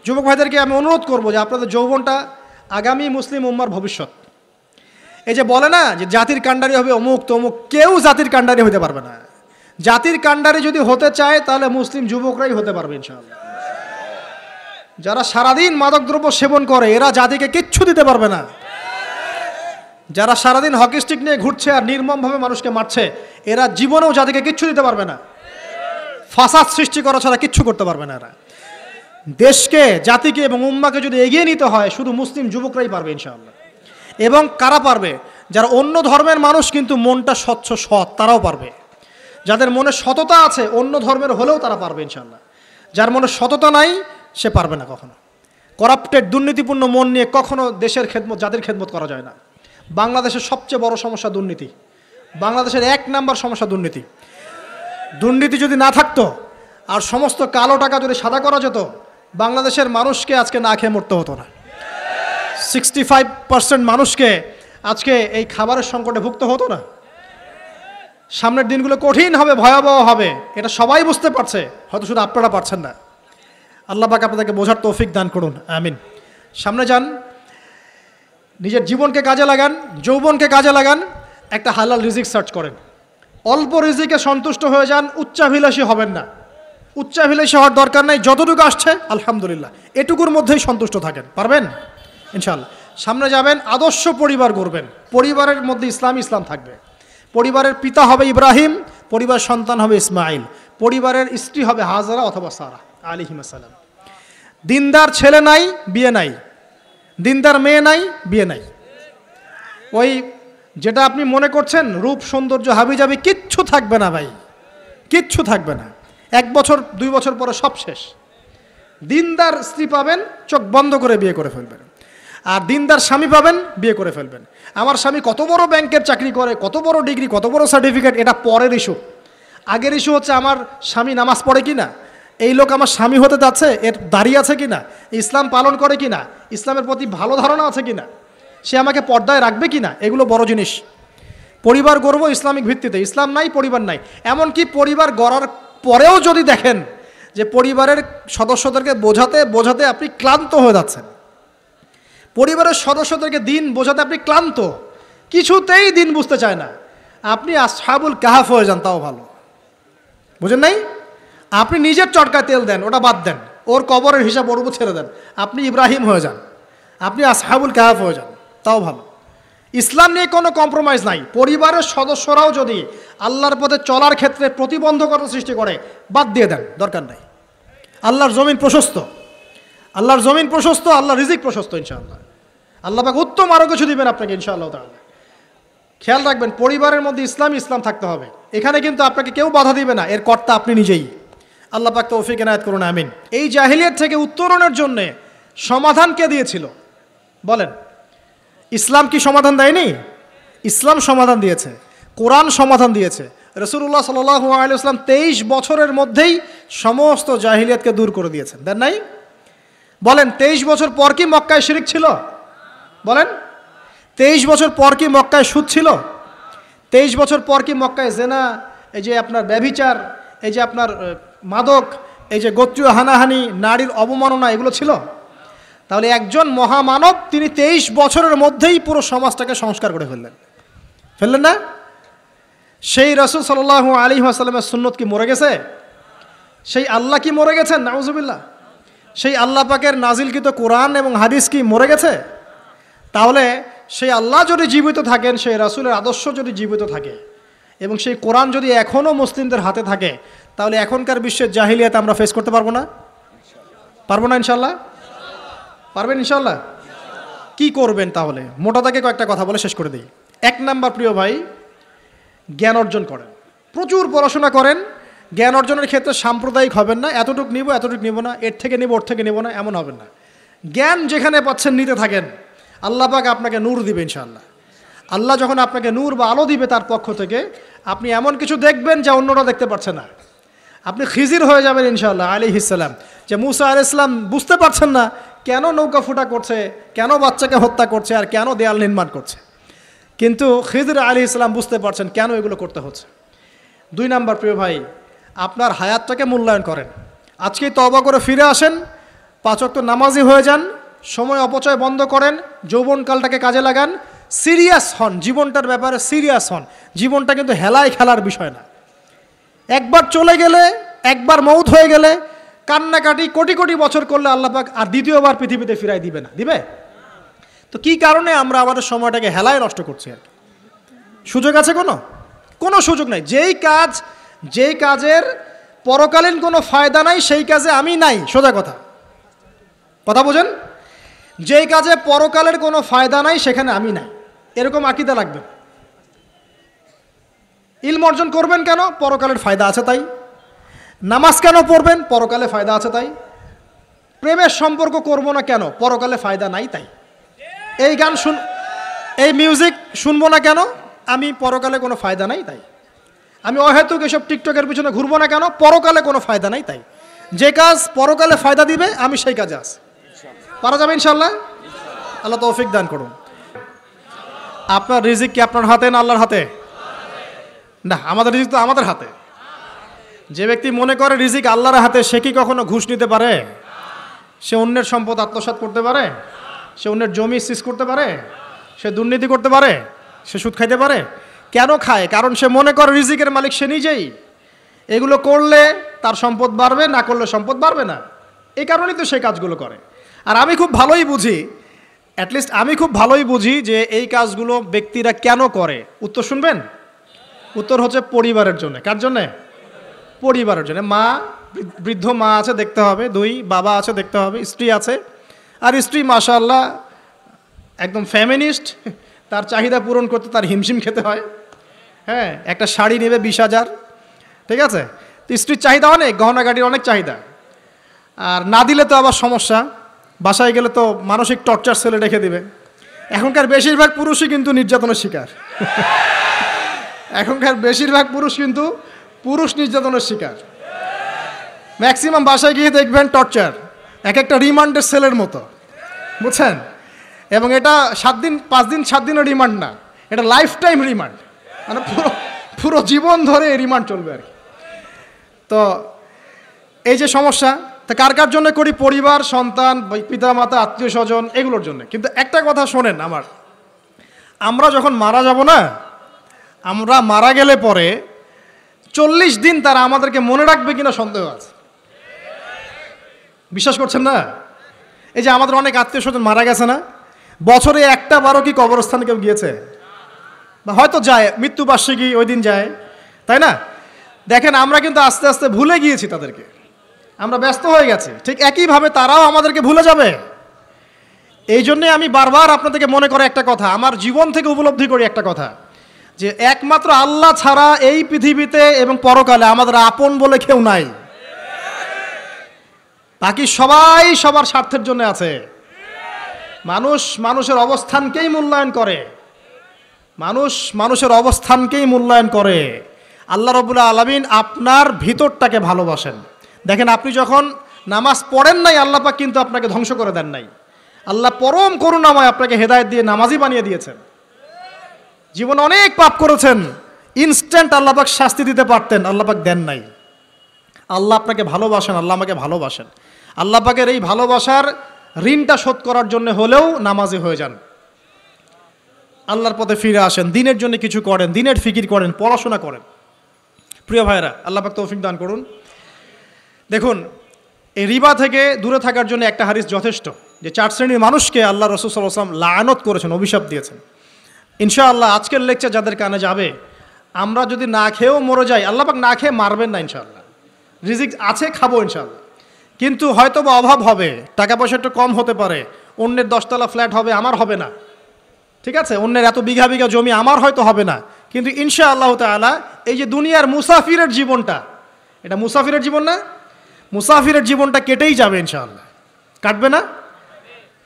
যুবক ভাইদেরকে আমি অনুরোধ করব যে আপনাদের যৌবনটা আগামী মুসলিম উম্মার ভবিষ্যৎ। এই যে বলে না যে জাতির কাণ্ডারি হবে অমুক তমুক, কেউ জাতির কাণ্ডারি হতে পারবে না। জাতির কাণ্ডারি যদি হতে চায় তাহলে মুসলিম যুবকরাই হতে পারবে ইনশাআল্লাহ। যারা সারাদিন মাদকদ্রব্য সেবন করে এরা জাতিকে কিচ্ছু দিতে পারবে না। যারা সারাদিন হকি স্টিক নিয়ে ঘুরছে আর নির্মমভাবে মানুষকে মারছে এরা জীবনেও জাতিকে কিচ্ছু দিতে পারবে না। ফাসাদ সৃষ্টি করা ছাড়া কিচ্ছু করতে পারবে না এরা। দেশকে, জাতিকে এবং উম্মাকে যদি এগিয়ে নিতে হয় শুধু মুসলিম যুবকরাই পারবে ইনশাআল্লাহ। এবং কারা পারবে? যারা অন্য ধর্মের মানুষ কিন্তু মনটা স্বচ্ছ সৎ, তারাও পারবে। যাদের মনে সততা আছে অন্য ধর্মের হলেও তারা পারবে ইনশাআল্লাহ। যার মনে সততা নাই সে পারবে না কখনো। করাপ্টেড, দুর্নীতিপূর্ণ মন নিয়ে কখনো দেশের খেদমত, জাতির খেদমত করা যায় না। বাংলাদেশের সবচেয়ে বড় সমস্যা দুর্নীতি। বাংলাদেশের 1 নাম্বার সমস্যা দুর্নীতি। দুর্নীতি যদি না থাকতো আর সমস্ত কালো টাকা যদি সাদা করা যেত, বাংলাদেশের মানুষকে আজকে না খেয়ে মরতে হতো না। 65% মানুষকে আজকে এই খাবারের সংকটে ভুগতে হতো না। সামনের দিনগুলো কঠিন হবে, ভয়াবহ হবে, এটা সবাই বুঝতে পারছে, হয়তো শুধু আপনারা পারছেন না। আল্লাহ পাক আপনাদেরকে বোঝার তৌফিক দান করুন, আমিন। সামনে যান, নিজের জীবনকে কাজে লাগান, যৌবনকে কাজে লাগান, একটা হালাল রিজিক সার্চ করেন। অল্প রিজিকে সন্তুষ্ট হয়ে যান, উচ্চাভিলাষী হবেন না। উচ্চাভিলাষী হওয়ার দরকার নাই, যতটুকু আসছে আলহামদুলিল্লাহ, এটুকুর মধ্যেই সন্তুষ্ট থাকেন। পারবেন ইনশাআল্লাহ। সামনে যাবেন, আদর্শ পরিবার গড়বেন। পরিবারের মধ্যে ইসলাম থাকবে। পরিবারের পিতা হবে ইব্রাহিম, পরিবার সন্তান হবে ইসমাইল, পরিবারের স্ত্রী হবে হাজারা অথবা সারা আলাইহিস সালাম। দিনদার ছেলে নাই, বিয়ে নাই। দিনদার মেয়ে নাই, বিয়ে নাই। ওই যেটা আপনি মনে করছেন রূপ সৌন্দর্য হাবিজাবি, কিচ্ছু থাকবে না ভাই, কিচ্ছু থাকবে না। 1 বছর 2 বছর পরে সব শেষ। দিনদার স্ত্রী পাবেন, চোখ বন্ধ করে বিয়ে করে ফেলবেন। আর দিনদার স্বামী পাবেন, বিয়ে করে ফেলবেন। আমার স্বামী কত বড় ব্যাংকের চাকরি করে, কত বড় ডিগ্রি, কত বড় সার্টিফিকেট, এটা পরের ইস্যু। আগের ইস্যু হচ্ছে আমার স্বামী নামাজ পড়ে কি না, এই লোক আমার স্বামী হতে যাচ্ছে, এর দাঁড়িয়ে আছে কি না, ইসলাম পালন করে কি না, ইসলামের প্রতি ভালো ধারণা আছে কি না, সে আমাকে পর্দায় রাখবে কি না, এগুলো বড় জিনিস। পরিবার গড়ব ইসলামিক ভিত্তিতে। ইসলাম নাই, পরিবার নাই। এমনকি পরিবার গড়ার পরেও যদি দেখেন যে পরিবারের সদস্যদেরকে বোঝাতে বোঝাতে আপনি ক্লান্ত হয়ে যাচ্ছেন, পরিবারের সদস্যদেরকে দিন বোঝাতে আপনি ক্লান্ত, কিছুতেই দিন বুঝতে চায় না, আপনি আসহাবুল কাহাফ হয়ে যান, তাও ভালো। বুঝেন নাই? আপনি নিজের চটকায় তেল দেন, ওটা বাদ দেন, ওর কবরের হিসাব ওর উপর ছেড়ে দেন, আপনি ইব্রাহিম হয়ে যান, আপনি আসহাবুল কাহাফ হয়ে যান, তাও ভালো। ইসলাম নিয়ে কোনো কম্প্রোমাইজ নাই। পরিবারের সদস্যরাও যদি আল্লাহর পথে চলার ক্ষেত্রে প্রতিবন্ধকতা সৃষ্টি করে, বাদ দিয়ে দেন, দরকার নাই। আল্লাহর জমিন প্রশস্ত, আল্লাহর জমিন প্রশস্ত, আল্লাহর রিজিক প্রশস্ত ইনশাআল্লাহ। আল্লাহ পাক উত্তম আরও কিছু দিবেন আপনাকে ইনশাআল্লাহ তাআলা। খেয়াল রাখবেন, পরিবারের মধ্যে ইসলাম থাকতে হবে। এখানে কিন্তু আপনাকে কেউ বাধা দিবে না, এর কর্তা আপনি নিজেই। আল্লাহ পাক তৌফিক এনায়েত করুন, আমিন। এই জাহিলিয়াত থেকে উত্তরণের জন্য সমাধান কে দিয়েছিল বলেন? ইসলাম কি সমাধান দেয়নি? ইসলাম সমাধান দিয়েছে, কোরআন সমাধান দিয়েছে। রাসূলুল্লাহ সাল্লাল্লাহু আলাইহি ওয়াসাল্লাম 23 বছরের মধ্যেই সমস্ত জাহিলিয়াতকে দূর করে দিয়েছেন, দেন নাই? বলেন, 23 বছর পর কি মক্কায় শিরক ছিল? বলেন, 23 বছর পর কি মক্কায় সুদ ছিল? 23 বছর পর কি মক্কায় জেনা, এই যে আপনার ব্যভিচার, এই যে আপনার মাদক, এই যে গোত্রীয় হানাহানি, নারীর অবমাননা, এগুলো ছিল? তাহলে একজন মহামানব তিনি 23 বছরের মধ্যেই পুরো সমাজটাকে সংস্কার করে ফেললেন না? সেই রাসূল সাল্লাল্লাহু আলাইহি ওয়াসাল্লামের সুন্নত কি মরে গেছে? সেই আল্লাহ কি মরে গেছেন? নাউজুবিল্লাহ। সেই আল্লাহ পাকের নাজিলকৃত কোরআন এবং হাদিস কি মরে গেছে? তাহলে সেই আল্লাহ যদি জীবিত থাকেন, সেই রাসূলের আদর্শ যদি জীবিত থাকে এবং সেই কোরআন যদি এখনও মুসলিমদের হাতে থাকে, তাহলে এখনকার বিশ্বের জাহিলিয়াত আমরা ফেস করতে পারবো না? পারবো না ইনশাআল্লাহ? পারবেন ইনশাআল্লাহ? কি করবেন তাহলে? মোটা দাগে কয়েকটা কথা বলে শেষ করে দিই। 1 নাম্বার, প্রিয় ভাই, জ্ঞান অর্জন করেন, প্রচুর পড়াশোনা করেন। জ্ঞান অর্জনের ক্ষেত্রে সাম্প্রদায়িক হবেন না, এতটুকু নিব না, এর থেকে নিব, ওর থেকে নিব না, এমন হবেন না। জ্ঞান যেখানে পাচ্ছেন নিতে থাকেন, আল্লাহ পাক আপনাকে নূর দিবে ইনশাআল্লাহ। আল্লাহ যখন আপনাকে নূর বা আলো দিবে তার পক্ষ থেকে, আপনি এমন কিছু দেখবেন যা অন্যরা দেখতে পারছে না। আপনি খিজির হয়ে যাবেন ইনশাআল্লাহ আলাইহিস সালাম। যে মুসা আলাইহিস সালাম বুঝতে পারছেন না কেন নৌকা ফুটা করছে, কেন বাচ্চাকে হত্যা করছে, আর কেন দেয়াল নির্মাণ করছে, কিন্তু খিজির আলাইহিস সালাম বুঝতে পারছেন কেন এগুলো করতে হচ্ছে। 2 নাম্বার, প্রিয় ভাই, আপনার হায়াতটাকে মূল্যায়ন করেন। আজকেই তওবা করে ফিরে আসেন, 5 ওয়াক্ত নামাজি হয়ে যান, সময় অপচয় বন্ধ করেন, যৌবনকালটাকে কাজে লাগান, সিরিয়াস হন, জীবনটার ব্যাপারে সিরিয়াস হন। জীবনটা কিন্তু হেলায় খেলার বিষয় না। একবার চলে গেলে, একবার মৌত হয়ে গেলে কান্নাকাটি কোটি কোটি বছর করলে আল্লাহ পাক আর দ্বিতীয়বার পৃথিবীতে ফিরাই দিবে না, দিবে? তো কি কারণে আমরা আমাদের সময়টাকে হেলায় নষ্ট করছি? আর সুযোগ আছে কোনো সুযোগ নাই। যেই কাজের পরকালীন কোনো ফায়দা নাই সেই কাজে আমি নাই, সোজা কথা বোঝেন? যেই কাজে পরকালের কোনো ফায়দা নাই সেখানে আমি নাই, এরকম আকীদা লাগবে। ইলম অর্জন করবেন কেন? পরকালের ফায়দা আছে তাই। নামাজ কেন পড়বেন? পরকালে ফায়দা আছে তাই। প্রেমের সম্পর্ক করব না কেন? পরকালে ফায়দা নাই তাই। এই মিউজিক শুনবো না কেন? আমি পরকালে কোনো ফায়দা নাই তাই। আমি অহেতুক এসব টিকটকের পিছনে ঘুরবো না কেন? পরকালে কোনো ফায়দা নাই তাই। যে কাজ পরকালে ফায়দা দিবে আমি সেই কাজে আছি। পারা যাবে ইনশাল্লাহ? আল্লাহ তৌফিক দান করুন। আপনার রিজিক কি আপনার হাতে না আল্লাহর হাতে? না, আমাদের রিজিক তো আমাদের হাতে। যে ব্যক্তি মনে করে রিজিক আল্লাহর হাতে, সে কি কখনো ঘুষ নিতে পারে? সে অন্যের সম্পদ আত্মসাৎ করতে পারে? সে অন্যের জমি সিজ করতে পারে? সে দুর্নীতি করতে পারে? সে সুদ খাইতে পারে? কেন খায়? কারণ সে মনে করে রিজিকের মালিক সে নিজেই। এগুলো করলে তার সম্পদ বাড়বে, না করলে সম্পদ বাড়বে না। এই কারণেই তো সে কাজগুলো করে। আর আমি খুব ভালোই বুঝি, অ্যাটলিস্ট আমি খুব ভালোই বুঝি যে এই কাজগুলো ব্যক্তিরা কেন করে। উত্তর শুনবেন? উত্তর হচ্ছে পরিবারের জন্য। কার জন্যে? পরিবারের জন্য। বৃদ্ধ মা আছে দেখতে হবে, 2 বাবা আছে দেখতে হবে, স্ত্রী আছে। আর স্ত্রী মাশাআল্লাহ একদম ফেমিনিস্ট, তার চাহিদা পূরণ করতে তার হিমশিম খেতে হয়। হ্যাঁ, একটা শাড়ি নেবে 20,000, ঠিক আছে? তো স্ত্রীর চাহিদা অনেক, গহনা গাড়ির অনেক চাহিদা। আর না দিলে তো আবার সমস্যা, বাসায় গেলে তো মানসিক টর্চার সেলে রেখে দিবে। এখনকার বেশিরভাগ পুরুষই কিন্তু নির্যাতনের শিকার। এখনকার বেশিরভাগ পুরুষ কিন্তু নির্যাতনের শিকার। ম্যাক্সিমাম বাসায় গিয়ে দেখবেন টর্চার, একটা রিমান্ডের সেলের মতো, বুঝছেন? এবং এটা 7 দিন 5 দিন 7 দিনের রিমান্ড না, এটা লাইফ টাইম রিমান্ড, মানে পুরো জীবন ধরে রিমান্ড চলবে আর কি। তো এই যে সমস্যা, তা কার জন্য করি? পরিবার, সন্তান, পিতা মাতা, আত্মীয় স্বজন, এগুলোর জন্য। কিন্তু একটা কথা শোনেন, আমরা যখন মারা যাব না, আমরা মারা গেলে পরে 40 দিন তারা আমাদেরকে মনে রাখবে কিনা সন্দেহ আছে। বিশ্বাস করছেন না? এই যে আমাদের অনেক আত্মীয় স্বজন মারা গেছে না, বছরে একটা বারও কি কবরস্থানে কেউ গিয়েছে? বা হয়তো যায়, মৃত্যুবার্ষিকী ওই দিন যায়, তাই না? দেখেন আমরা কিন্তু আস্তে আস্তে ভুলে গিয়েছি তাদেরকে, আমরা ব্যস্ত হয়ে গেছি। ঠিক একইভাবে তারাও আমাদেরকে ভুলে যাবে। এই জন্যে আমি বারবার আপনাদেরকে মনে করে একটা কথা, আমার জীবন থেকে উপলব্ধি করি একটা কথা, যে একমাত্র আল্লাহ ছাড়া এই পৃথিবীতে এবং পরকালে আমাদের আপন বলে কেউ নাই। বাকি সবাই সবার স্বার্থের জন্য আছে। মানুষের অবস্থানকেই মূল্যায়ন করে, মানুষের অবস্থানকেই মূল্যায়ন করে। আল্লাহ রাব্বুল আলামিন আপনার ভিতরটাকে ভালোবাসেন। দেখেন, আপনি যখন নামাজ পড়েন নাই, আল্লাহ পাক কিন্তু আপনাকে ধ্বংস করে দেন নাই। আল্লাহ পরম করুণাময় আপনাকে হেদায়েত দিয়ে নামাজি বানিয়ে দিয়েছেন। জীবনে অনেক পাপ করেছেন, ইনস্ট্যান্ট আল্লাহ পাক শাস্তি দিতে পারতেন, আল্লাহ পাক দেন নাই। আল্লাহ আপনাকে ভালোবাসেন, আল্লাহ আমাকে ভালোবাসেন। আল্লাহ পাকের এই ভালোবাসার ঋণটা শোধ করার জন্য হলেও নামাজি হয়ে যান, আল্লাহর পথে ফিরে আসেন, দিনের জন্য কিছু করেন, দিনের ফিকির করেন, পড়াশোনা করেন। প্রিয় ভাইরা, আল্লাহ পাক তৌফিক দান করুন। দেখুন, এই রিবা থেকে দূরে থাকার জন্য একটা হাদিস যথেষ্ট, যে 4 শ্রেণীর মানুষকে আল্লাহ রাসূল সাল্লাল্লাহু আলাইহি ওয়াসাল্লাম লাআনত করেছেন, অভিশাপ দিয়েছেন। ইনশাআল্লাহ আজকের লেকচার যাদের কানে যাবে, আমরা যদি না খেয়েও মরে যাই, আল্লাহ পাক না খেয়ে মারবেন না ইনশাআল্লাহ। রিজিক আছে, খাবো ইনশাআল্লাহ। কিন্তু হয়তো বা অভাব হবে, টাকা পয়সা একটু কম হতে পারে, অন্যের 10 তলা ফ্ল্যাট হবে, আমার হবে না, ঠিক আছে? অন্যের এত বিঘা বিঘা জমি আমার হয়তো হবে না, কিন্তু ইনশাআল্লাহ তাআলা এই যে দুনিয়ার মুসাফিরের জীবনটা, এটা মুসাফিরের জীবন না? মুসাফিরের জীবনটা কেটেই যাবে ইনশাআল্লাহ। কাটবে না?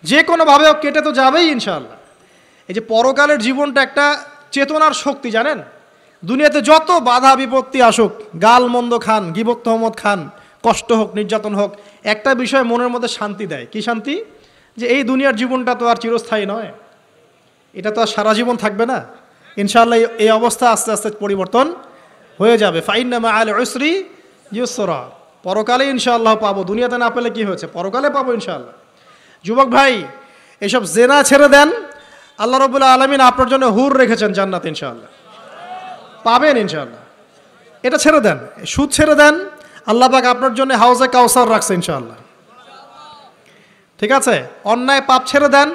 যে কোনোভাবে কেটে তো যাবেই ইনশাআল্লাহ। এই যে পরকালের জীবনটা একটা চেতনার শক্তি, জানেন? দুনিয়াতে যত বাধা বিপত্তি আসুক, গাল মন্দ খান, গীবত তহমত খান, কষ্ট হোক, নির্যাতন হোক, একটা বিষয় মনের মধ্যে শান্তি দেয়। কি শান্তি? যে এই দুনিয়ার জীবনটা তো আর চিরস্থায়ী নয়, এটা তো আর সারা জীবন থাকবে না। ইনশাআল্লাহ এই অবস্থা আস্তে আস্তে পরিবর্তন হয়ে যাবে। ফাইন্না মাআল উসরি ইউসরা, পরকালে ইনশাআল্লাহ পাবো, দুনিয়াতে না পেলে কি হয়েছে, পরকালে পাবো ইনশাআল্লাহ। যুবক ভাই, এসব জেনা ছেড়ে দেন, আল্লাহ রাব্বুল আলামিন আপনার জন্য হুর রেখেছেন জান্নাত, ইনশাআল্লাহ পাবেন ইনশাআল্লাহ। এটা ছেড়ে দেন, সুদ ছেড়ে দেন, আল্লাহ পাক আপনার জন্য হাউজে কাউসার রাখছে ইনশাআল্লাহ। ঠিক আছে, অন্যায় পাপ ছেড়ে দেন,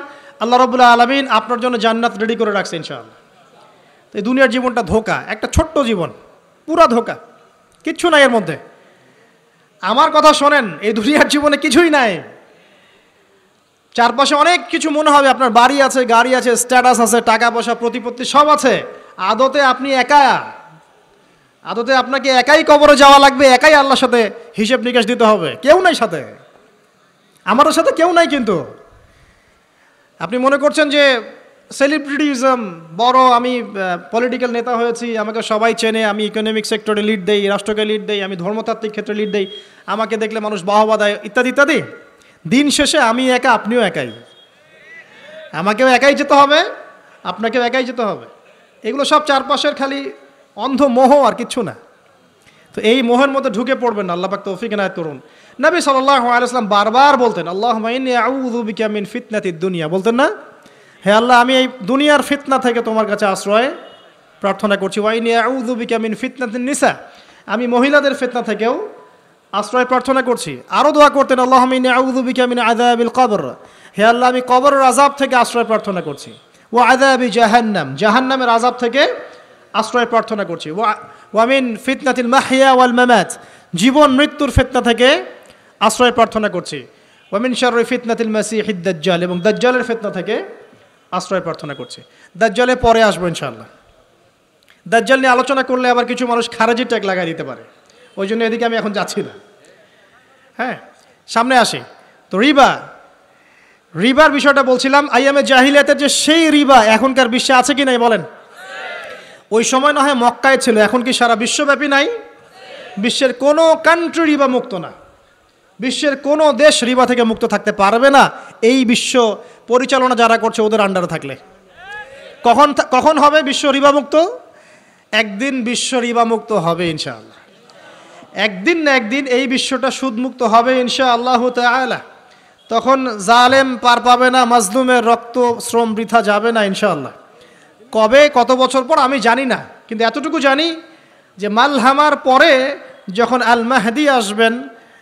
আল্লাহ রাব্বুল আলামিন আপনার জন্য জান্নাত রেডি করে রাখছে ইনশাআল্লাহ। এই দুনিয়ার জীবনটা ধোঁকা, একটা ছোট্ট জীবন, পুরা ধোঁকা, কিচ্ছু নাই এর মধ্যে। আমার কথা শোনেন, এই দুনিয়ার জীবনে কিছুই নাই। চারপাশে অনেক কিছু মনে হবে, আপনার বাড়ি আছে, গাড়ি আছে, স্ট্যাটাস আছে, টাকা পয়সা, প্রতিপত্তি সব আছে। আদতে আপনি একা, আদতে আপনাকে একাই কবরে যাওয়া লাগবে, একাই আল্লাহর সাথে হিসেব নিকাশ দিতে হবে, কেউ নাই সাথে, আমারও সাথে কেউ নাই। কিন্তু আপনি মনে করছেন যে সেলিব্রিটিজম বড়, আমি পলিটিক্যাল নেতা হয়েছি, আমাকে সবাই চেনে, আমি ইকোনমিক সেক্টরে লিড দেই, রাষ্ট্রকে লিড দেই, আমি ধর্মতাত্ত্বিক ক্ষেত্রে লিড দেই, আমাকে দেখলে মানুষ বাহবা দেয়, ইত্যাদি ইত্যাদি। দিন শেষে আমি একা, আপনিও একাই, আমাকেও একাই যেতে হবে, আপনাকেও একাই যেতে হবে। এগুলো সব চারপাশের খালি অন্ধ মোহ, আর কিচ্ছু না। তো এই মোহের মধ্যে ঢুকে পড়বেন না, আল্লাহ পাক তৌফিক এনায়েত করুন। নবী সাল্লাল্লাহু আলাইহি ওয়াসাল্লাম বারবার বলতেন, আল্লাহুম্মা ইন্নী আউযু বিকা মিন ফিতনাতিদ দুনিয়া, বলতেন না, হে আল্লাহ আমি এই দুনিয়ার ফিতনা থেকে তোমার কাছে আশ্রয় প্রার্থনা করছি। ওয়া ইন্নী আউযু বিকা মিন ফিতনাতিন নিসা, আমি মহিলাদের ফিতনা থেকেও আশ্রয় প্রার্থনা করছি। আরও দোয়া করতেন, আল্লাহুম্মা ইন্নী আউযু বিকা মিন আযাবিল কবর, হে আল্লাহ আমি কবরের আযাব থেকে আশ্রয় প্রার্থনা করছি। ওয়া আযাবি জাহান্নাম, জাহান্নামের আযাব থেকে আশ্রয় প্রার্থনা করছি। ওয়া মিন ফিতনাতিল মাহইয়া ওয়াল মামাত, জীবন মৃত্যুর ফিতনা থেকে আশ্রয় প্রার্থনা করছি। ওয়া মিন শাররি ফিতনাতিল মাসিহিদ দাজ্জাল, এবং দাজ্জালের ফিতনা থেকে আশ্রয় প্রার্থনা করছি। দাজ্জালে পরে আসবো ইনশাআল্লাহ। দাজ্জাল নিয়ে আলোচনা করলে আবার কিছু মানুষ খারাজি ট্যাগ লাগাই দিতে পারে, ওই জন্য এদিকে আমি এখন যাচ্ছি না। হ্যাঁ, সামনে আসি। তো রিবার বিষয়টা বলছিলাম, আইয়ামে জাহিলিয়াতের যে সেই রিবা এখনকার বিশ্বে আছে কি নাই বলেন? ওই সময় না হয় মক্কায় ছিল, এখন কি সারা বিশ্বব্যাপী নাই? বিশ্বের কোনো কান্ট্রি রিবা মুক্ত না, বিশ্বের কোনো দেশ রিবা থেকে মুক্ত থাকতে পারবে না, এই বিশ্ব পরিচালনা যারা করছে ওদের আন্ডারে থাকলে। কখন হবে বিশ্ব রিবা মুক্ত? একদিন বিশ্ব রিবা মুক্ত হবে ইনশাআল্লাহ, একদিন না একদিন এই বিশ্বটা সুদমুক্ত হবে ইনশাআল্লাহ তাআলা। তখন জালেম পার পাবে না, মাজলুমের রক্ত শ্রম বৃথা যাবে না ইনশাআল্লাহ। কবে, কত বছর পর আমি জানি না, কিন্তু এতটুকু জানি যে মালহামার পরে যখন আল মাহদি আসবেন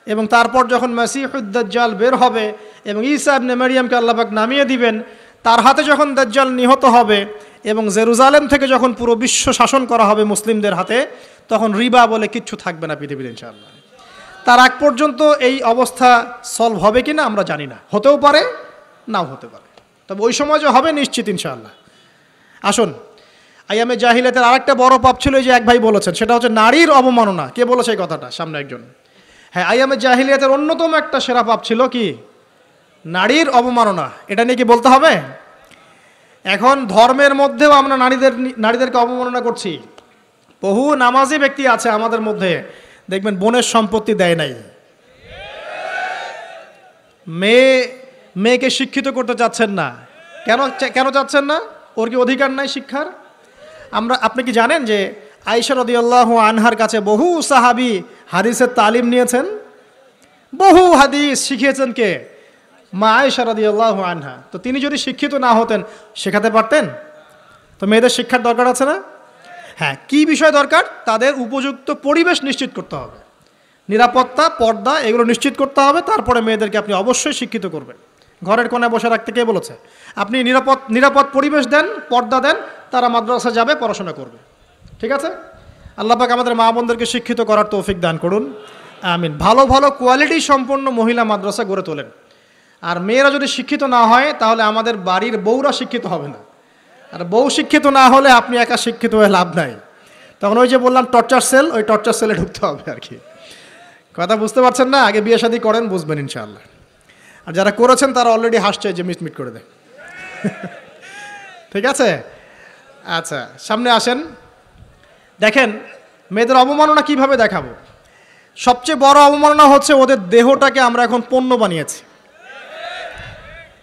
এবং তারপর যখন মাসিহুদ দাজ্জাল বের হবে এবং ঈসা ইবনে মারইয়ামকে আল্লাহ পাক নামিয়ে দিবেন, তার হাতে যখন দাজ্জাল নিহত হবে এবং জেরুজালেম থেকে যখন পুরো বিশ্ব শাসন করা হবে মুসলিমদের হাতে, তখন রিবা বলে কিচ্ছু থাকবে না পৃথিবীতে ইনশাআল্লাহ। তার আগ পর্যন্ত এই অবস্থা সলভ হবে কিনা আমরা জানি না, হতেও পারে নাও হতে পারে, তবে ওই সময় যে হবে নিশ্চিত ইনশাআল্লাহ। আসুন, আইয়ামে জাহিলিয়াতের আরেকটা বড় পাপ ছিল, যে এক ভাই বলেছেন, সেটা হচ্ছে নারীর অবমাননা। কে বলেছে এই কথাটা? সামনে একজন। হ্যাঁ, আইয়ামে জাহিলিয়াতের অন্যতম একটা সেরা পাপ ছিল কি? নারীর অবমাননা। এটা নিয়ে কি বলতে হবে? এখন ধর্মের মধ্যেও আমরা নারীদেরকে অবমাননা করছি। বহু নামাজি ব্যক্তি আছে আমাদের মধ্যে, দেখবেন বোনের সম্পত্তি দেয় নাই, মেয়েকে শিক্ষিত করতে চাচ্ছেন না। কেন চাচ্ছেন না? ওর কি অধিকার নাই শিক্ষার? আপনি কি জানেন যে আয়েশা রাদিয়াল্লাহু আনহার কাছে বহু সাহাবী হাদিসের তালিম নিয়েছেন, বহু হাদিস শিখিয়েছেন কে? মা আয়েশা রাদিয়াল্লাহু আনহা। তো তিনি যদি শিক্ষিত না হতেন শেখাতে পারতেন? তো মেয়েদের শিক্ষার দরকার আছে না? হ্যাঁ, কি বিষয় দরকার? তাদের উপযুক্ত পরিবেশ নিশ্চিত করতে হবে, নিরাপত্তা, পর্দা এগুলো নিশ্চিত করতে হবে। তারপরে মেয়েদেরকে আপনি অবশ্যই শিক্ষিত করবেন। ঘরের কোণায় বসে রাখতে কে বলেছে? আপনি নিরাপদ পরিবেশ দেন, পর্দা দেন, তারা মাদ্রাসা যাবে, পড়াশোনা করবে। ঠিক আছে? আল্লাহ পাক আমাদের মা বোনদেরকে শিক্ষিত করার তৌফিক দান করুন, আমিন। ভালো ভালো কোয়ালিটি সম্পন্ন মহিলা মাদ্রাসা গড়ে তোলেন। আর মেয়েরা যদি শিক্ষিত না হয় তাহলে আমাদের বাড়ির বউরা শিক্ষিত হবে না, আর বউ শিক্ষিত না হলে আপনি একা শিক্ষিত হয়ে লাভ নাই। তখন ওই যে বললাম টর্চার সেল, ওই টর্চার সেলে ঢুকতে হবে আর কি। কথা বুঝতে পারছেন না? আগে বিয়ে শাদী করেন, বুঝবেন ইনশাআল্লাহ। আর যারা করেছেন তারা অলরেডি হাসছে যে মিট করে দেয়। ঠিক আছে? আচ্ছা, সামনে আসেন। দেখেন মেয়েদের অবমাননা কিভাবে দেখাবো। সবচেয়ে বড় অবমাননা হচ্ছে ওদের দেহটাকে আমরা এখন পণ্য বানিয়েছি।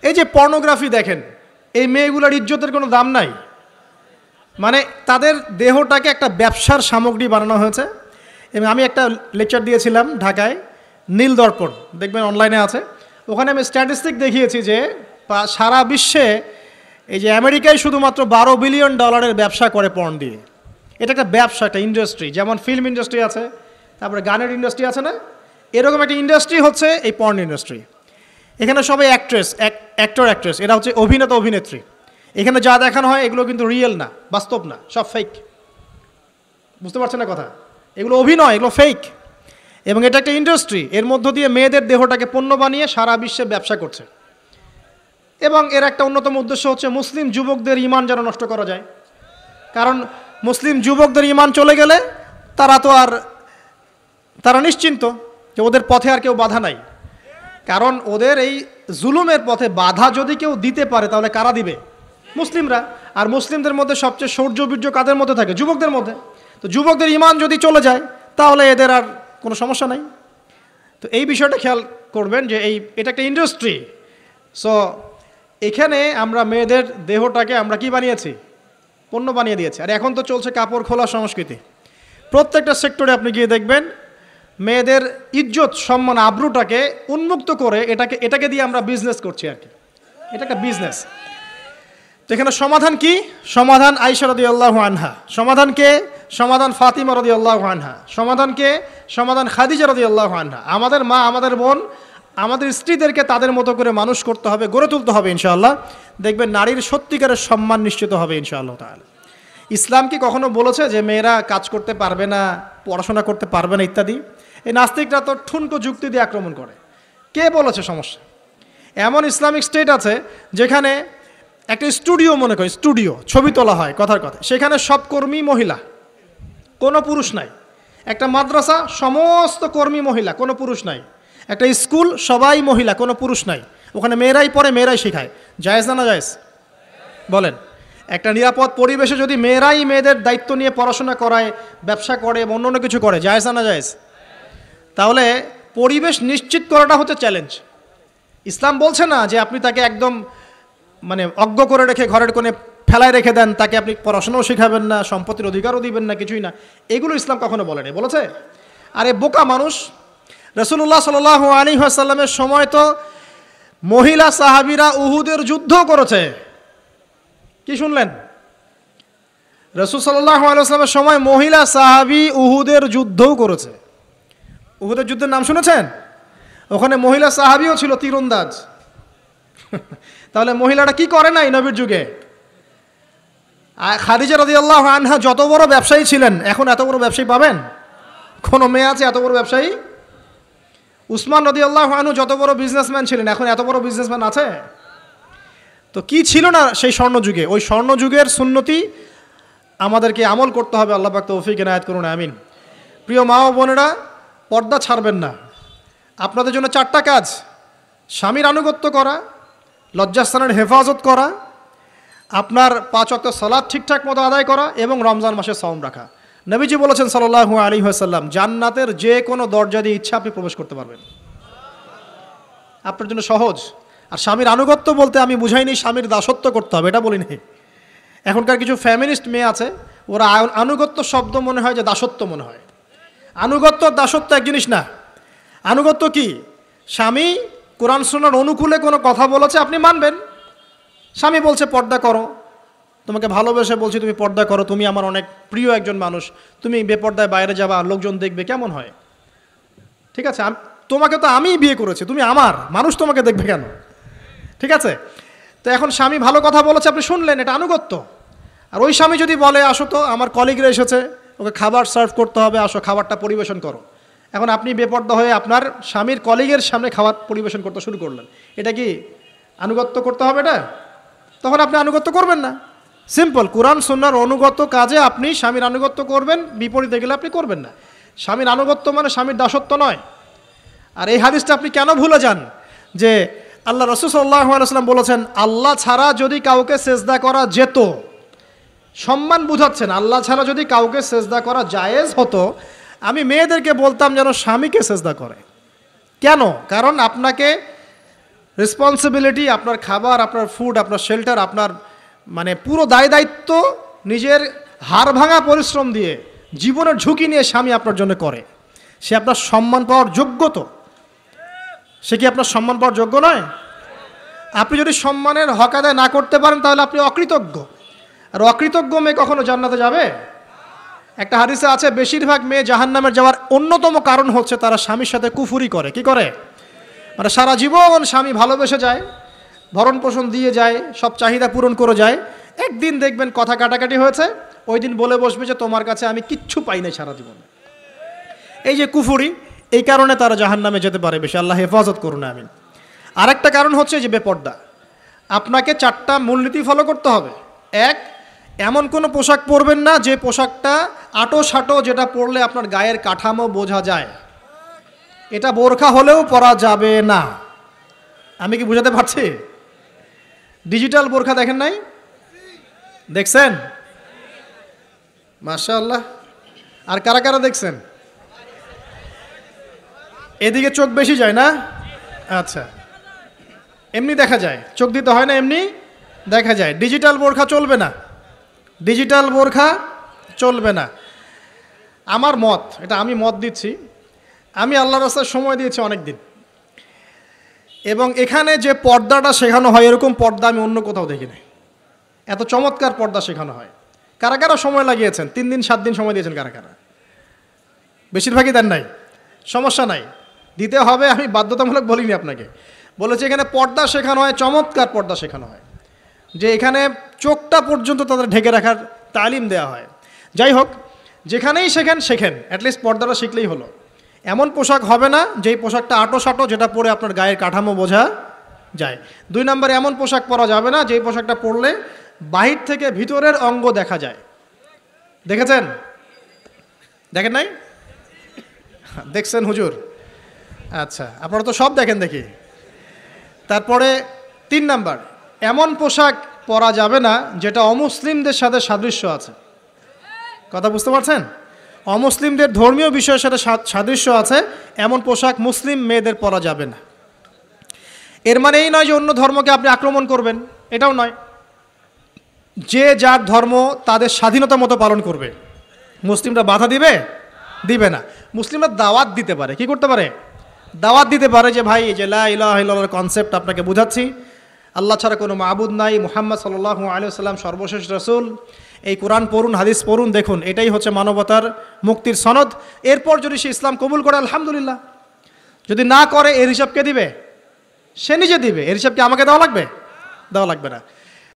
এই যে পর্নোগ্রাফি দেখেন, এই মেয়েগুলোর ইজ্জতের কোনো দাম নাই। মানে তাদের দেহটাকে একটা ব্যবসার সামগ্রী বানানো হয়েছে। এবং আমি একটা লেকচার দিয়েছিলাম ঢাকায়, নীল দর্পণ দেখবেন অনলাইনে আছে, ওখানে আমি স্ট্যাটিস্টিক দেখিয়েছি যে সারা বিশ্বে এই যে আমেরিকায় শুধুমাত্র $12 বিলিয়ন ব্যবসা করে পর্ন দিয়ে। এটা একটা ব্যবসা, একটা ইন্ডাস্ট্রি, যেমন ফিল্ম ইন্ডাস্ট্রি আছে, তারপরে গানের ইন্ডাস্ট্রি আছে না, এরকম একটা ইন্ডাস্ট্রি হচ্ছে এই পর্ন ইন্ডাস্ট্রি। এখানে সবাই অ্যাক্টর অ্যাক্ট্রেস, এরা হচ্ছে অভিনেতা অভিনেত্রী। এখানে যা দেখানো হয় এগুলো কিন্তু রিয়েল না, বাস্তব না, সব ফেক। বুঝতে পারছেন না কথা? এগুলো অভিনয়, এগুলো ফেক। এবং এটা একটা ইন্ডাস্ট্রি, এর মধ্য দিয়ে মেয়েদের দেহটাকে পণ্য বানিয়ে সারা বিশ্বে ব্যবসা করছে। এবং এর একটা অন্যতম উদ্দেশ্য হচ্ছে মুসলিম যুবকদের ঈমান যেন নষ্ট করা যায়। কারণ মুসলিম যুবকদের ঈমান চলে গেলে তারা নিশ্চিন্ত যে ওদের পথে আর কেউ বাধা নাই। কারণ ওদের এই জুলুমের পথে বাধা যদি কেউ দিতে পারে তাহলে কারা দিবে? মুসলিমরা। আর মুসলিমদের মধ্যে সবচেয়ে শৌর্যবীর্য কাদের মধ্যে থাকে? যুবকদের মধ্যে। তো যুবকদের ঈমান যদি চলে যায় তাহলে এদের আর কোনো সমস্যা নাই। তো এই বিষয়টা খেয়াল করবেন যে এটা একটা ইন্ডাস্ট্রি। সো এখানে আমরা মেয়েদের দেহটাকে আমরা কি বানিয়েছি? পণ্য বানিয়ে দিয়েছি। আর এখন তো চলছে কাপড় খোলা সংস্কৃতি। প্রত্যেকটা সেক্টরে আপনি গিয়ে দেখবেন মেয়েদের ইজ্জত, সম্মান, আব্রুটাকে উন্মুক্ত করে এটাকে দিয়ে আমরা বিজনেস করছি আর কি। এটা একটা বিজনেস। তো এখানে সমাধান কি? সমাধান আয়েশা রাদিয়াল্লাহু আনহা। সমাধান কে? সমাধান ফাতিমা রাদিয়াল্লাহু আনহা। সমাধান কে? সমাধান খাদিজা রাদিয়াল্লাহু আনহা। আমাদের মা, আমাদের বোন, আমাদের স্ত্রীদেরকে তাদের মতো করে মানুষ করতে হবে, গড়ে তুলতে হবে ইনশাআল্লাহ। দেখবেন নারীর সত্যিকারের সম্মান নিশ্চিত হবে ইনশাআল্লাহ তাআলা। ইসলাম কি কখনো বলেছে যে মেয়েরা কাজ করতে পারবে না, পড়াশোনা করতে পারবে না ইত্যাদি? এই নাস্তিকরা তো ঠুনকো যুক্তি দিয়ে আক্রমণ করে। কে বলেছে? সমস্যা এমন ইসলামিক স্টেট আছে যেখানে একটা স্টুডিও, মনে করি স্টুডিও, ছবি তোলা হয়, কথার কথা, সেখানে সব কর্মী মহিলা, কোনো পুরুষ নাই। একটা মাদ্রাসা, সমস্ত কর্মী মহিলা, কোনো পুরুষ নাই। একটা স্কুল, সবাই মহিলা, কোনো পুরুষ নাই। ওখানে মেয়েরাই পড়ে, মেয়েরাই শেখায়। জায়েজ না? না জায়েজ? বলেন। একটা নিরাপদ পরিবেশে যদি মেয়েরাই মেয়েদের দায়িত্ব নিয়ে পড়াশোনা করায়, ব্যবসা করে, অন্য কিছু করে, জায়েজ না? না জায়েজ? তাহলে পরিবেশ নিশ্চিত করাটা হচ্ছে চ্যালেঞ্জ। ইসলাম বলছে না যে আপনি তাকে একদম অজ্ঞ করে রেখে ঘরের কোণে ফেলায় রেখে দেন, তাকে আপনি পড়াশোনাও শেখাবেন না, সম্পত্তির অধিকারও দিবেন না, কিছুই না। এগুলো ইসলাম কখনো বলেনি। বলেছে? আরে বোকা মানুষ! রাসূলুল্লাহ সাল্লাল্লাহু আলাইহি ওয়াসাল্লামের সময় তো মহিলা সাহাবীরা উহুদের যুদ্ধ করেছে। কি শুনলেন? রাসূল সাল্লাল্লাহু আলাইহি ওয়াসাল্লামের সময় মহিলা সাহাবী উহুদের যুদ্ধও করেছে। উহুদের যুদ্ধের নাম শুনেছেন? ওখানে মহিলা সাহাবীও ছিল, তীরন্দাজ। তাহলে মহিলাটা কি করে নাই নবীর যুগে? খাদিজা রাদিয়াল্লাহু আনহা যত বড় ব্যবসায়ী ছিলেন, এখন এত বড় ব্যবসায়ী পাবেন? কোনো মেয়ে আছে এত বড় ব্যবসায়ী? উসমান রাদিয়াল্লাহু আনহু যত বড় বিজনেসম্যান ছিলেন, এখন এত বড় বিজনেসম্যান আছে? তো কি ছিল না সেই স্বর্ণযুগে? ওই স্বর্ণযুগের সুন্নতি আমাদেরকে আমল করতে হবে। আল্লাহ পাক তৌফিক এনায়েত করুন, আমিন। প্রিয় মা ও বোনেরা, পর্দা ছাড়বেন না। আপনাদের জন্য 4টা কাজ: স্বামীর আনুগত্য করা, লজ্জাস্থানের হেফাজত করা, আপনার 5 ওয়াক্ত সালাত ঠিকঠাক মতো আদায় করা, এবং রমজান মাসে সাওম রাখা। নবীজি বলেছেন সাল্লাল্লাহু আলাইহি ওয়াসাল্লাম, জান্নাতের যে কোনো দরজা দিয়ে ইচ্ছা আপনি প্রবেশ করতে পারবেন। আপনার জন্য সহজ। আর স্বামীর আনুগত্য বলতে আমি বুঝাইনি স্বামীর দাসত্ব করতে হবে, এটা বলিনি। এখনকার কিছু ফ্যামিনিস্ট মেয়ে আছে, ওরা আনুগত্য শব্দ মনে হয় যে দাসত্ব মনে হয়। আনুগত্য দাসত্ব এক জিনিস না। আনুগত্য কি? স্বামী কোরআন সুন্নাহর অনুকূলে কোনো কথা বলেছে, আপনি মানবেন। স্বামী বলছে পর্দা করো, তোমাকে ভালোবেসে বলছি তুমি পর্দা করো, তুমি আমার অনেক প্রিয় একজন মানুষ, তুমি বেপর্দায় বাইরে যাবা, লোকজন দেখবে, কেমন হয়? ঠিক আছে, তোমাকে তো আমিই বিয়ে করেছি, তুমি আমার, মানুষ তোমাকে দেখবে কেন? ঠিক আছে? তো এখন স্বামী ভালো কথা বলেছে, আপনি শুনলেন, এটা আনুগত্য। আর ওই স্বামী যদি বলে আসো তো, আমার কলিগরা এসেছে, ওকে খাবার সার্ভ করতে হবে, আসো খাবারটা পরিবেশন করো। এখন আপনি বেপর্দা হয়ে আপনার স্বামীর কলিগের সামনে খাবার পরিবেশন করতে শুরু করলেন, এটা কি আনুগত্য করতে হবে? এটা তখন আপনি আনুগত্য করবেন না। সিম্পল, কোরআন সুন্নাহর অনুগত কাজে আপনি স্বামীর আনুগত্য করবেন, বিপরীতে গেলে আপনি করবেন না। স্বামীর আনুগত্য মানে স্বামীর দাসত্ব নয়। আর এই হাদিসটা আপনি কেন ভুলে যান যে আল্লাহ রাসূল সাল্লাল্লাহু আলাইহি ওয়াসাল্লাম বলেছেন, আল্লাহ ছাড়া যদি কাউকে সেজদা করা যেত, সম্মান বুঝাচ্ছেন, আল্লাহ ছাড়া যদি কাউকে সেজদা করা জায়েজ হতো, আমি মেয়েদেরকে বলতাম যেন স্বামীকে সেজদা করে। কেন? কারণ আপনাকে রেসপন্সিবিলিটি, আপনার খাবার, আপনার ফুড, আপনার শেল্টার, আপনার পুরো দায় দায়িত্ব নিজের হাড় ভাঙা পরিশ্রম দিয়ে, জীবনের ঝুঁকি নিয়ে স্বামী আপনার জন্য করে। সে আপনার সম্মান পাওয়ার যোগ্য তো, সে কি আপনার সম্মান পাওয়ার যোগ্য নয়? আপনি যদি সম্মানের হক আদায় না করতে পারেন তাহলে আপনি অকৃতজ্ঞ। আর অকৃতজ্ঞ মেয়ে কখনো জান্নাতে যাবে? একটা হাদিসে আছে বেশিরভাগ মেয়ে জাহান্নামের যাওয়ার অন্যতম কারণ হচ্ছে তারা স্বামীর সাথে কুফুরি করে। কি করে? মানে সারা জীবন স্বামী ভালোবেসে যায়, ভরণ পোষণ দিয়ে যায়, সব চাহিদা পূরণ করে যায়, একদিন দেখবেন কথা কাটাকাটি হয়েছে, ওই দিন বলে বসবে যে তোমার কাছে আমি কিচ্ছু পাই নাই সারা জীবনে। এই যে কুফুরি, এই কারণে তারা জাহান্নামে যেতে পারে বেশি। আল্লাহ হেফাজত করুন, আমিন। আরেকটা কারণ হচ্ছে যে বেপর্দা। আপনাকে 4টা মূলনীতি ফলো করতে হবে। 1, এমন কোনো পোশাক পরবেন না যে পোশাকটা আটো সাটো, যেটা পরলে আপনার গায়ের কাঠামো বোঝা যায়। এটা বোরখা হলেও পরা যাবে না। আমি কি বুঝাতে পারছি? ডিজিটাল বোরখা দেখেন নাই? দেখছেন? মাশাআল্লাহ। আর কারা কারা দেখছেন? এদিকে চোখ বেশি যায় না? আচ্ছা, এমনি দেখা যায়, চোখ দিতে হয় না, এমনি দেখা যায়। ডিজিটাল বোরখা চলবে না, ডিজিটাল বোরখা চলবে না। আমার মত, এটা আমি মত দিচ্ছি, আমি আল্লাহর রাস্তায় সময় দিয়েছি অনেক দিন, এবং এখানে যে পর্দাটা শেখানো হয় এরকম পর্দা আমি অন্য কোথাও দেখি নাই। এত চমৎকার পর্দা শেখানো হয়। কারা কারা সময় লাগিয়েছেন? 3 দিন 7 দিন সময় দিয়েছেন কারা কারা? বেশিরভাগই দেন নাই। সমস্যা নাই, দিতে হবে, আমি বাধ্যতামূলক বলিনি আপনাকে। বলেছি এখানে পর্দা শেখানো হয়, চমৎকার পর্দা শেখানো হয়, যে এখানে চোখটা পর্যন্ত তাদের ঢেকে রাখার তালিম দেওয়া হয়। যাই হোক, যেখানেই শেখেন অ্যাটলিস্ট পর্দাটা শিখলেই হলো। এমন পোশাক হবে না যেই পোশাকটা আটো সাটো, যেটা পরে আপনার গায়ের কাঠামো বোঝা যায়। 2 নম্বরে এমন পোশাক পরা যাবে না যেই পোশাকটা পরলে বাহির থেকে ভিতরের অঙ্গ দেখা যায়। দেখেছেন? দেখেন নাই? দেখছেন হুজুর? আচ্ছা, আপনারা তো সব দেখেন দেখি। তারপরে 3 নাম্বার, এমন পোশাক পরা যাবে না যেটা অমুসলিমদের সাথে সাদৃশ্য আছে। কথা বুঝতে পারছেন? অমুসলিমদের ধর্মীয় বিষয়ের সাথে সাদৃশ্য আছে এমন পোশাক মুসলিম মেয়েদের পরা যাবে না। এর মানে এই নয় যে অন্য ধর্মকে আপনি আক্রমণ করবেন, এটাও নয়। যে যার ধর্ম তাদের স্বাধীনতা মতো পালন করবে। মুসলিমরা বাধা দিবে? দিবে না। মুসলিমরা দাওয়াত দিতে পারে। কি করতে পারে? দাওয়াত দিতে পারে যে ভাই, এই যে লা ইলাহা ইল্লাল্লাহর কনসেপ্ট আপনাকে বুঝাচ্ছি, আল্লাহ ছাড়া কোনো মাবুদ নাই, মুহাম্মদ সাল্লাল্লাহু আলাইহি ওয়াসাল্লাম সর্বশেষ রাসূল, এই কোরআন পড়ুন, হাদিস পড়ুন, দেখুন এটাই হচ্ছে মানবতার মুক্তির সনদ। এরপর যদি সে ইসলাম কবুল করে আলহামদুলিল্লাহ, যদি না করে এর হিসাব কে দিবে? সে নিজে দিবে। এর হিসাব কি আমাকে দেওয়া লাগবে? দেওয়া লাগবে না।